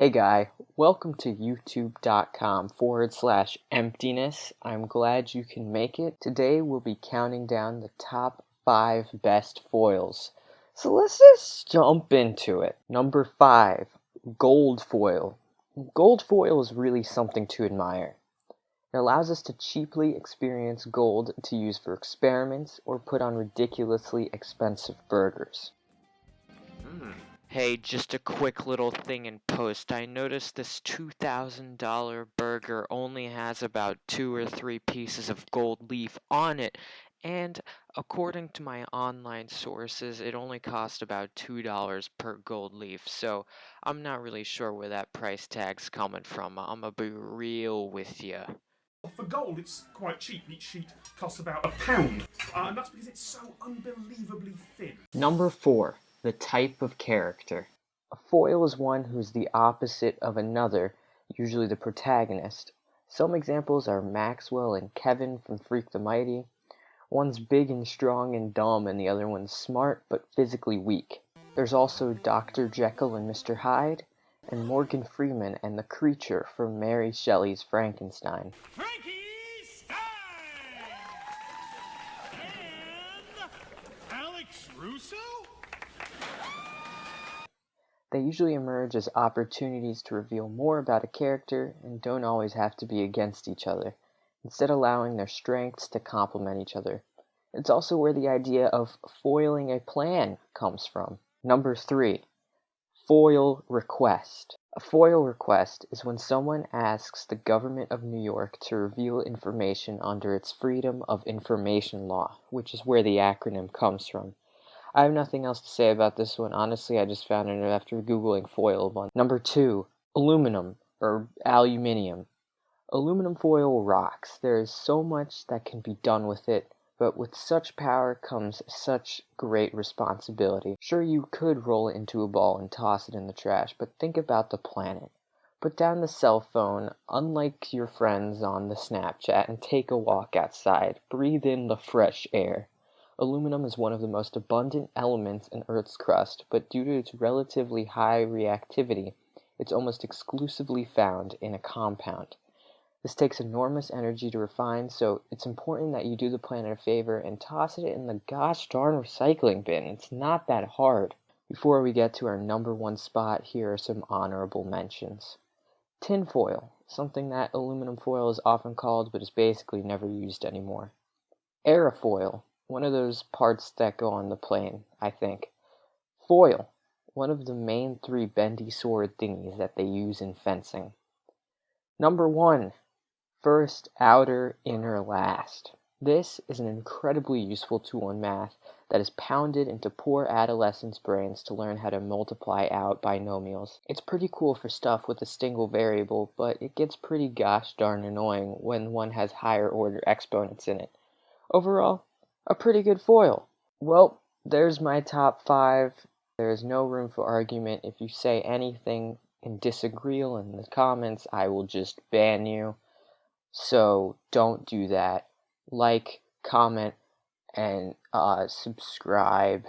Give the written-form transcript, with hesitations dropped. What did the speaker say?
Hey guy, welcome to youtube.com/emptiness. I'm glad you can make it. Today we'll be counting down the top 5 best foils. So let's just jump into it. Number 5, gold foil. Gold foil is really something to admire. It allows us to cheaply experience gold to use for experiments or put on ridiculously expensive burgers. Hey, just a quick little thing in post. I noticed this $2,000 burger only has about 2 or 3 pieces of gold leaf on it, and according to my online sources, it only cost about $2 per gold leaf, so I'm not really sure where that price tag's coming from. I'ma be real with you. For gold, it's quite cheap. Each sheet costs about £1, and that's because it's so unbelievably thin. Number 4, the type of character. A foil is one who's the opposite of another, usually the protagonist. Some examples are Maxwell and Kevin from Freak the Mighty. One's big and strong and dumb, and the other one's smart but physically weak. There's also Dr. Jekyll and Mr. Hyde, and Morgan Freeman and the Creature from Mary Shelley's Frankenstein. Russo? They usually emerge as opportunities to reveal more about a character and don't always have to be against each other, instead allowing their strengths to complement each other. It's also where the idea of foiling a plan comes from. Number 3, foil request. A foil request is when someone asks the government of New York to reveal information under its Freedom of Information law, which is where the acronym comes from. I have nothing else to say about this one. Honestly, I just found it after Googling foil a bunch. Number 2, aluminum or aluminium. Aluminum foil rocks. There is so much that can be done with it, but with such power comes such great responsibility. Sure, you could roll it into a ball and toss it in the trash, but think about the planet. Put down the cell phone, unlike your friends on the Snapchat, and take a walk outside. Breathe in the fresh air. Aluminum is one of the most abundant elements in Earth's crust, but due to its relatively high reactivity, it's almost exclusively found in a compound. This takes enormous energy to refine, so it's important that you do the planet a favor and toss it in the gosh darn recycling bin. It's not that hard. Before we get to our number 1 spot, here are some honorable mentions. Tin foil, something that aluminum foil is often called but is basically never used anymore. Aerofoil, one of those parts that go on the plane, I think. Foil, one of the main 3 bendy sword thingies that they use in fencing. Number 1, first, outer, inner, last. This is an incredibly useful tool in math that is pounded into poor adolescents' brains to learn how to multiply out binomials. It's pretty cool for stuff with a single variable, but it gets pretty gosh darn annoying when one has higher order exponents in it. Overall, a pretty good foil. Well, there's my top 5. There is no room for argument. If you say anything disagreeable in the comments, I will just ban you. So don't do that. Like, comment, and subscribe.